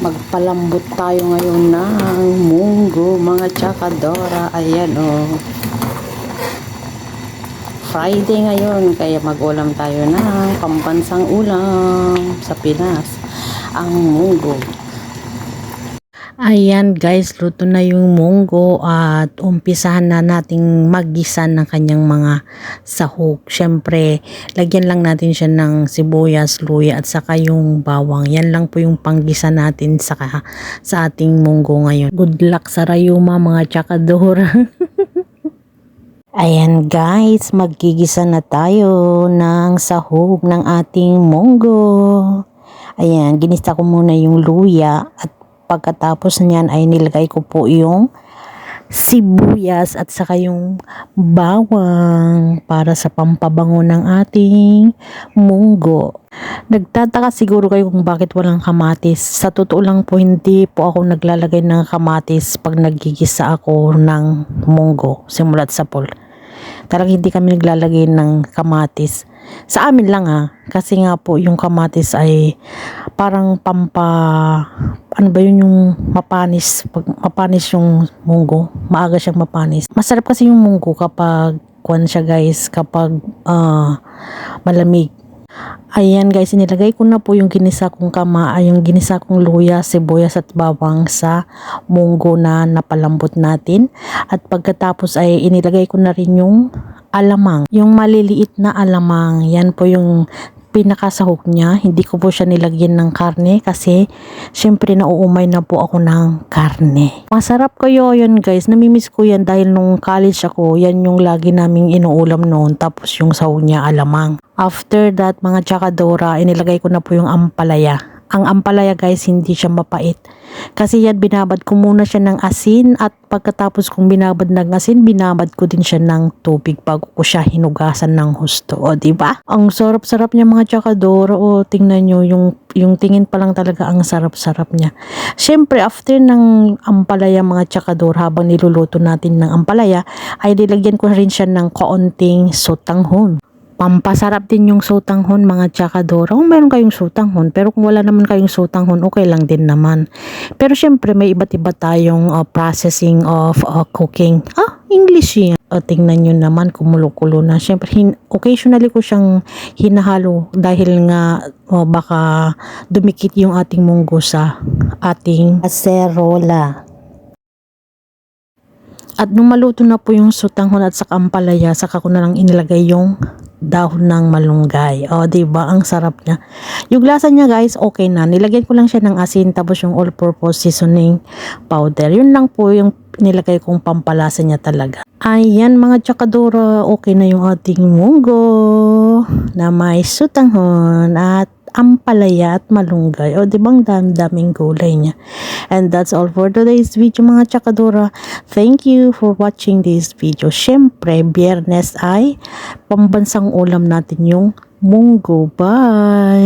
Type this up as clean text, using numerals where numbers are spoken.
Magpalambot tayo ngayon ng munggo, mga tsakadora. Ayan Friday ngayon, kaya mag-ulam tayo ng pambansang ulam sa Pinas, ang munggo. Ayan guys, luto na yung munggo at umpisahan na nating maggisa ng kanyang mga sahog. Syempre, lagyan lang natin siya ng sibuyas, luya at saka yung bawang. Yan lang po yung panggisa natin sa ating munggo ngayon. Good luck sa rayuma mga tsakadora. Ayan guys, maggigisa na tayo ng sahog ng ating munggo. Ayan, ginisa ko muna yung luya at pagkatapos niyan ay nilagay ko po yung sibuyas at saka yung bawang para sa pampabango ng ating munggo. Nagtataka siguro kayo kung bakit walang kamatis. Sa totoo lang po, hindi po ako naglalagay ng kamatis pag naggigisa ako ng munggo simulat sa pol. Talagang hindi kami naglalagay ng kamatis. Sa amin lang kasi nga po yung kamatis ay parang ano ba yun, yung mapanis. Pag mapanis yung munggo, maaga siyang mapanis. Masarap kasi yung munggo kapag siya guys, kapag malamig. Ayan guys, inilagay ko na po yung ginisa kong yung ginisa kong luya, sibuyas at bawang sa munggo na napalambot natin. At pagkatapos ay inilagay ko na rin yung alamang, yung maliliit na alamang. Yan po yung pinakasahog niya. Hindi ko po siya nilagyan ng karne kasi syempre nauumay na po ako ng karne. Masarap kayo yun guys. Namimiss ko yan dahil nung college ako, yan yung lagi naming inuulam noon. Tapos yung sahog niya alamang. After that mga tsakadora, inilagay ko na po yung ampalaya. Ang ampalaya guys, hindi siya mapait. Kasi yan, binabad ko muna siya ng asin at pagkatapos kong binabad ng asin, binabad ko din siya ng tubig bago ko siya hinugasan ng husto. O, diba? Ang sarap-sarap niya mga tsakadora. O, tingnan nyo, yung tingin pa lang talaga ang sarap-sarap niya. Siyempre, after ng ampalaya mga tsakadora, habang niluluto natin ng ampalaya, ay nilagyan ko rin siya ng kaunting sotanghon. Pampasarap din yung sotanghon mga tsakadora. Kung meron kayong sotanghon, pero kung wala naman kayong sotanghon, okay lang din naman. Pero syempre may iba't iba tayong processing of cooking. English yan. Tingnan nyo naman, kumulo-kulo na. Syempre, occasionally ko siyang hinahalo dahil nga baka dumikit yung ating munggo sa ating kaserola. At nung maluto na po yung sotanghon at saka ampalaya, saka ko na lang inilagay yung dahon ng malunggay. O, diba? Ang sarap niya. Yung lasa niya guys, okay na. Nilagyan ko lang siya ng asin tapos yung all-purpose seasoning powder. Yun lang po yung nilagay kong pampalasa niya talaga. Ayan mga tsakadora, okay na yung ating munggo na may sotanghon at ampalaya at malunggay. O, diba ang daming gulay niya. And that's all for today's video mga tsakadora. Thank you for watching this video. Syempre, Biyernes ay pambansang ulam natin yung munggo. Bye!